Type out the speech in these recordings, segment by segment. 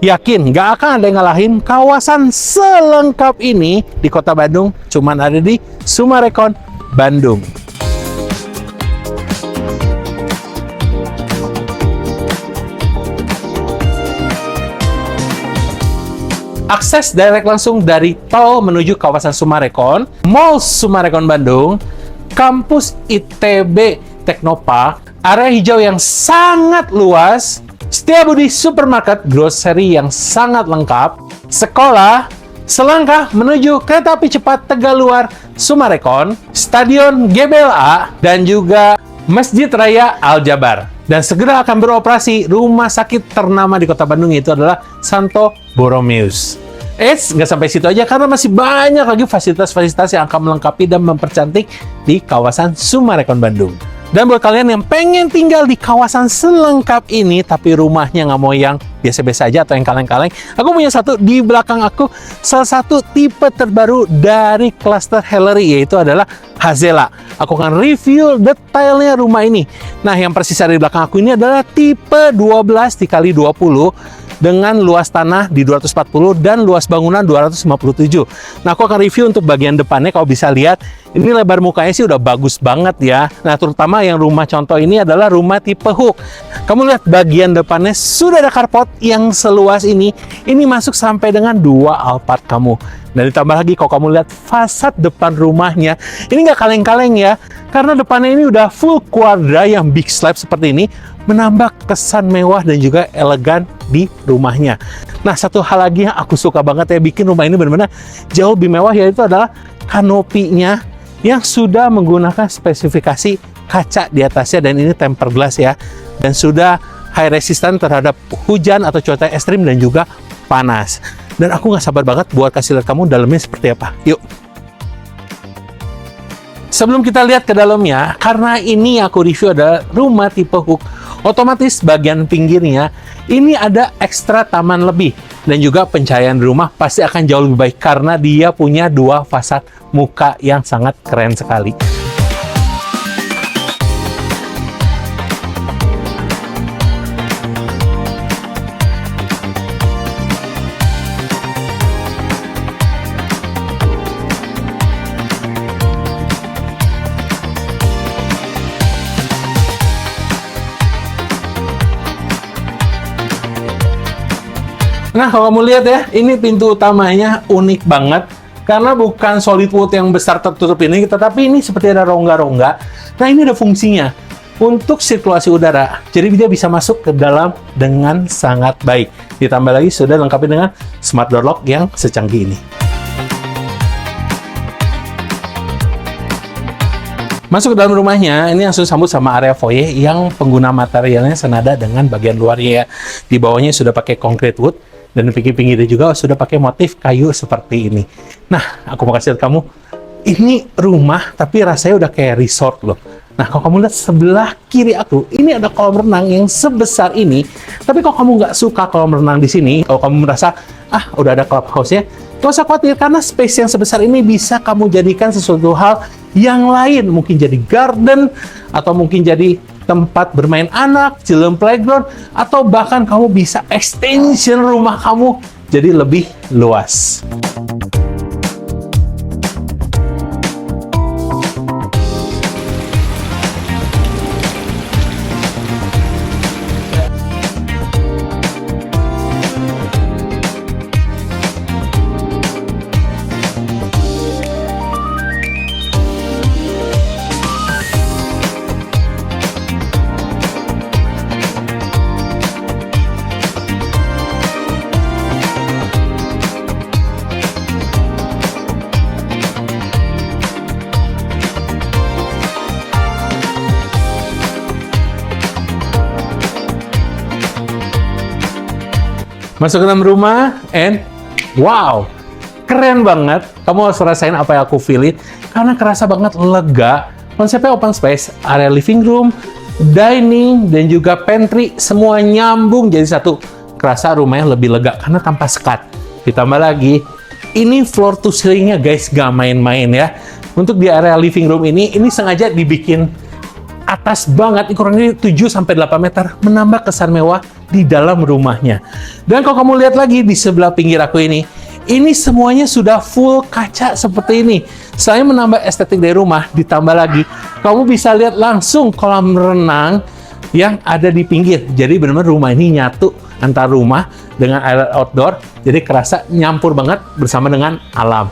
Yakin nggak akan ada yang ngalahin kawasan selengkap ini di Kota Bandung, cuman ada di Summarecon, Bandung. Akses direct langsung dari tol menuju kawasan Summarecon, Mall Summarecon Bandung, kampus ITB Teknopark, area hijau yang sangat luas, Setiabudi Supermarket Grocery yang sangat lengkap, sekolah, selangkah menuju kereta api cepat Tegaluar Summarecon, Stadion GBLA, dan juga Masjid Raya Al Jabar. Dan segera akan beroperasi rumah sakit ternama di Kota Bandung, yaitu adalah Santo Borromeus. Nggak sampai situ aja, karena masih banyak lagi fasilitas-fasilitas yang akan melengkapi dan mempercantik di kawasan Summarecon Bandung. Dan buat kalian yang pengen tinggal di kawasan selengkap ini, tapi rumahnya nggak mau yang biasa-biasa aja atau yang kaleng-kaleng, aku punya satu di belakang aku, salah satu tipe terbaru dari cluster Hellery, yaitu adalah Hazela. Aku akan review detailnya rumah ini. Nah, yang persis ada di belakang aku ini adalah tipe 12 x 20 dengan luas tanah di 240 dan luas bangunan 257. Nah, aku akan review untuk bagian depannya. Kalau bisa lihat, ini lebar mukanya sih udah bagus banget ya. Nah, terutama yang rumah contoh ini adalah rumah tipe hook. Kamu lihat bagian depannya sudah ada carport yang seluas ini. Ini masuk sampai dengan 2 Alphard kamu. Dan ditambah lagi kalau kamu lihat fasad depan rumahnya, ini nggak kaleng-kaleng ya. Karena depannya ini udah full quadra yang big slab seperti ini, menambah kesan mewah dan juga elegan di rumahnya. Nah, satu hal lagi yang aku suka banget ya, bikin rumah ini benar-benar jauh lebih mewah, yaitu adalah kanopinya yang sudah menggunakan spesifikasi kaca di atasnya, dan ini tempered glass ya, dan sudah high resistant terhadap hujan atau cuaca ekstrim dan juga panas. Dan aku nggak sabar banget buat kasih lihat kamu dalamnya seperti apa. Yuk. Sebelum kita lihat ke dalamnya, karena ini aku review ada rumah tipe hook, otomatis bagian pinggirnya ini ada ekstra taman lebih, dan juga pencahayaan di rumah pasti akan jauh lebih baik karena dia punya 2 fasad muka yang sangat keren sekali. Nah, kalau kamu lihat ya, ini pintu utamanya unik banget. Karena bukan solid wood yang besar tertutup ini, tetapi ini seperti ada rongga-rongga. Nah, ini ada fungsinya untuk sirkulasi udara. Jadi dia bisa masuk ke dalam dengan sangat baik. Ditambah lagi sudah lengkapi dengan smart door lock yang secanggih ini. Masuk ke dalam rumahnya, ini langsung sambut sama area foyer yang pengguna materialnya senada dengan bagian luarnya ya. Di bawahnya sudah pakai concrete wood, dan di pinggir-pinggirnya juga sudah pakai motif kayu seperti ini. Nah, aku mau kasih lihat kamu, ini rumah tapi rasanya udah kayak resort loh. Nah, kalau kamu lihat sebelah kiri aku, ini ada kolam renang yang sebesar ini. Tapi kalau kamu nggak suka kolam renang di sini, kalau kamu merasa, udah ada clubhouse-nya, nggak usah khawatir, karena space yang sebesar ini bisa kamu jadikan sesuatu hal yang lain. Mungkin jadi garden, atau mungkin jadi tempat bermain anak, children playground, atau bahkan kamu bisa extension rumah kamu jadi lebih luas. Masuk ke dalam rumah, and wow, keren banget. Kamu harus rasain apa yang aku feelin, karena kerasa banget lega. Konsepnya open space, area living room, dining, dan juga pantry, semua nyambung jadi satu. Kerasa rumahnya lebih lega, karena tanpa sekat. Ditambah lagi, ini floor to ceilingnya guys, gak main-main ya. Untuk di area living room ini sengaja dibikin atas banget, kurang lebih 7-8 meter, menambah kesan mewah di dalam rumahnya. Dan kalau kamu lihat lagi di sebelah pinggir aku ini semuanya sudah full kaca seperti ini. Saya menambah estetik dari rumah, ditambah lagi kamu bisa lihat langsung kolam renang yang ada di pinggir. Jadi benar-benar rumah ini nyatu antara rumah dengan area outdoor, jadi kerasa nyampur banget bersama dengan alam.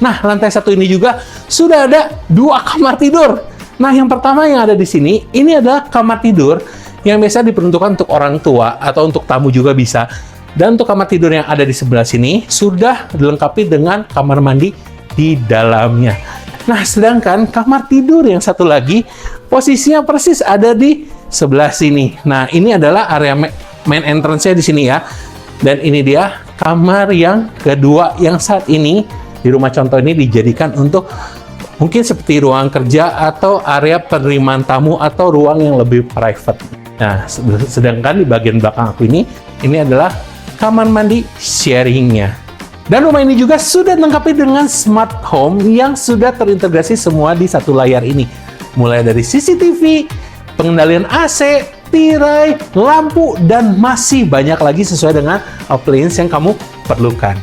Nah, lantai satu ini juga sudah ada 2 kamar tidur. Nah, yang pertama yang ada di sini, ini adalah kamar tidur yang biasa diperuntukkan untuk orang tua atau untuk tamu juga bisa. Dan untuk kamar tidur yang ada di sebelah sini sudah dilengkapi dengan kamar mandi di dalamnya. Nah, sedangkan kamar tidur yang satu lagi posisinya persis ada di sebelah sini. Nah, ini adalah area main entrance-nya di sini ya. Dan ini dia kamar yang kedua yang saat ini di rumah contoh ini dijadikan untuk mungkin seperti ruang kerja atau area penerimaan tamu atau ruang yang lebih private. Nah, sedangkan di bagian belakang aku ini adalah kamar mandi sharing-nya. Dan rumah ini juga sudah dilengkapi dengan smart home yang sudah terintegrasi semua di satu layar ini. Mulai dari CCTV, pengendalian AC, tirai, lampu, dan masih banyak lagi sesuai dengan appliance yang kamu perlukan.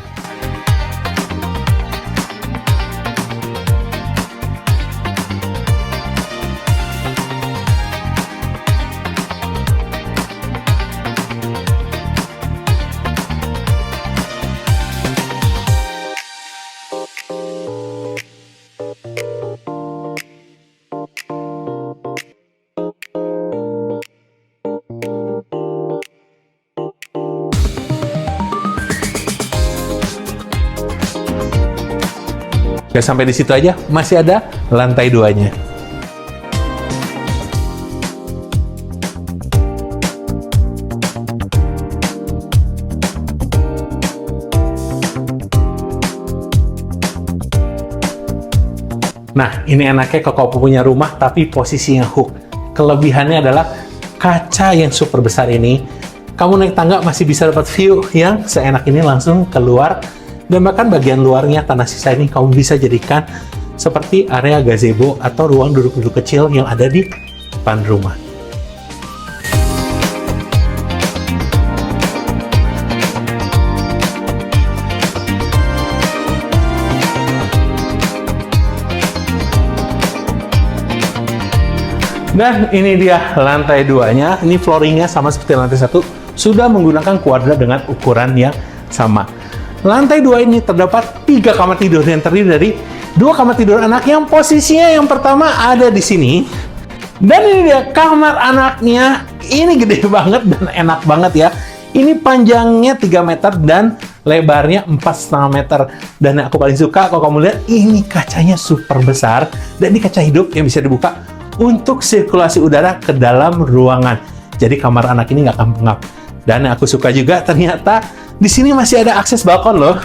Gak sampai di situ aja, masih ada lantai 2-nya. Nah, ini enaknya kalau kamu punya rumah tapi posisinya hook. Kelebihannya adalah kaca yang super besar ini. Kamu naik tangga masih bisa dapat view yang seenak ini langsung keluar. Dan bahkan bagian luarnya tanah sisa ini kamu bisa jadikan seperti area gazebo atau ruang duduk-duduk kecil yang ada di depan rumah. Dan ini dia lantai 2-nya. Ini flooringnya sama seperti lantai 1, sudah menggunakan kuadrat dengan ukuran yang sama. Lantai 2 ini terdapat 3 kamar tidur yang terdiri dari 2 kamar tidur anak yang posisinya yang pertama ada di sini. Dan ini dia kamar anaknya. Ini gede banget dan enak banget ya. Ini panjangnya 3 meter dan lebarnya 4,5 meter. Dan yang aku paling suka kalau kamu lihat, ini kacanya super besar. Dan ini kaca hidup yang bisa dibuka untuk sirkulasi udara ke dalam ruangan. Jadi kamar anak ini nggak akan pengap. Dan yang aku suka juga ternyata di sini masih ada akses balkon loh.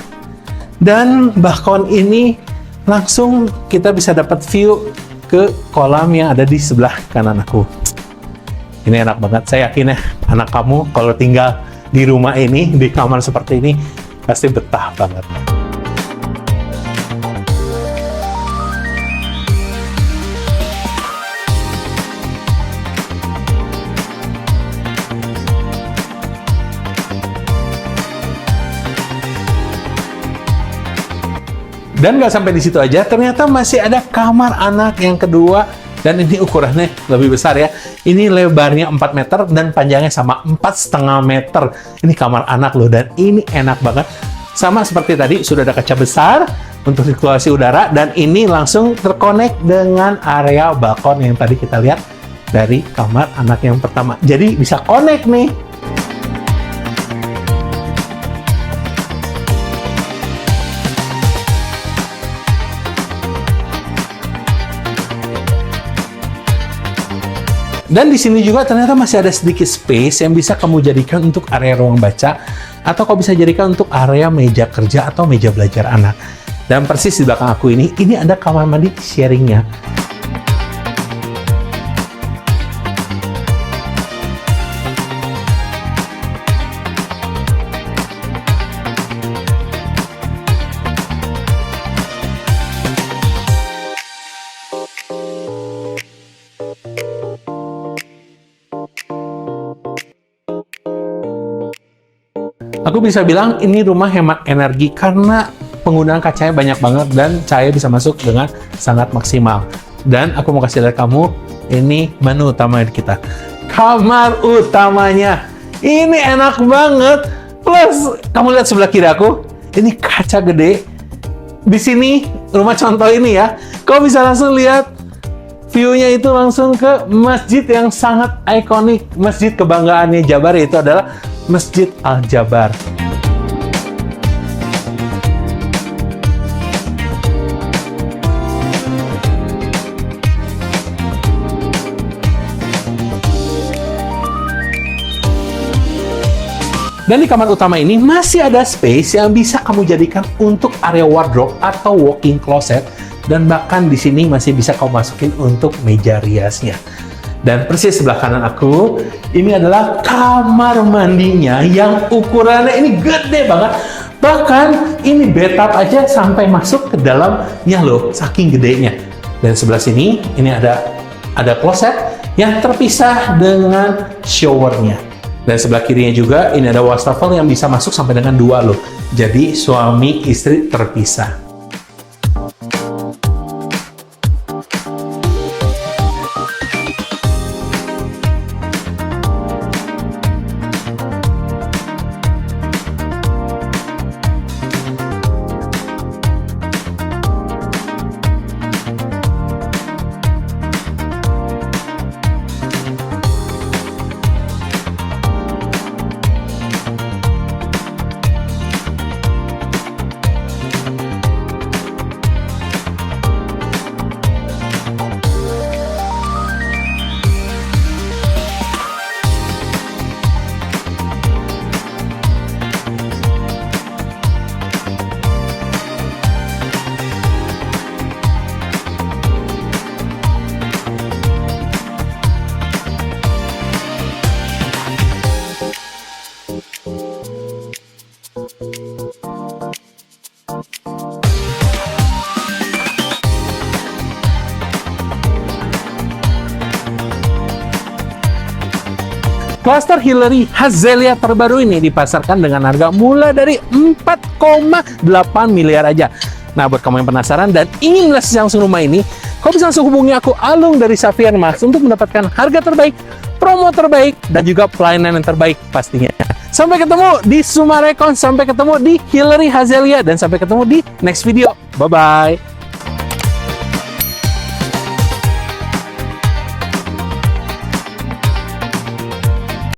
Dan balkon ini langsung kita bisa dapat view ke kolam yang ada di sebelah kanan aku. Ini enak banget. Saya yakin ya anak kamu kalau tinggal di rumah ini, di kamar seperti ini, pasti betah banget. Dan nggak sampai di situ aja, ternyata masih ada kamar anak yang kedua. Dan ini ukurannya lebih besar ya. Ini lebarnya 4 meter dan panjangnya sama 4,5 meter. Ini kamar anak loh, dan ini enak banget. Sama seperti tadi, sudah ada kaca besar untuk sirkulasi udara. Dan ini langsung terkonek dengan area balkon yang tadi kita lihat dari kamar anak yang pertama. Jadi bisa connect nih. Dan di sini juga ternyata masih ada sedikit space yang bisa kamu jadikan untuk area ruang baca, atau kau bisa jadikan untuk area meja kerja atau meja belajar anak. Dan persis di belakang aku ini ada kamar mandi sharingnya. Aku bisa bilang ini rumah hemat energi karena penggunaan kacanya banyak banget dan cahaya bisa masuk dengan sangat maksimal. Dan aku mau kasih lihat kamu, ini menu utama kita. Kamar utamanya. Ini enak banget. Plus, kamu lihat sebelah kiri aku, ini kaca gede. Di sini, rumah contoh ini ya, kau bisa langsung lihat view-nya itu langsung ke masjid yang sangat ikonik. Masjid kebanggaannya Jabar, yaitu adalah Masjid Al-Jabar. Dan di kamar utama ini masih ada space yang bisa kamu jadikan untuk area wardrobe atau walk-in closet, dan bahkan di sini masih bisa kamu masukin untuk meja riasnya. Dan persis sebelah kanan aku, ini adalah kamar mandinya yang ukurannya ini gede banget. Bahkan ini bathtub aja sampai masuk ke dalamnya loh, saking gedenya. Dan sebelah sini, ini ada closet yang terpisah dengan showernya. Dan sebelah kirinya juga, ini ada wastafel yang bisa masuk sampai dengan 2 loh. Jadi suami istri terpisah. Cluster Hillary Hazelia terbaru ini dipasarkan dengan harga mulai dari 4,8 miliar aja. Nah, buat kamu yang penasaran dan ingin melihat langsung rumah ini, kau bisa langsung hubungi aku, Alung dari Xavier Max, untuk mendapatkan harga terbaik, promo terbaik, dan juga pelayanan yang terbaik pastinya. Sampai ketemu di Sumarekon, sampai ketemu di Hillary Hazelia, dan sampai ketemu di next video. Bye-bye!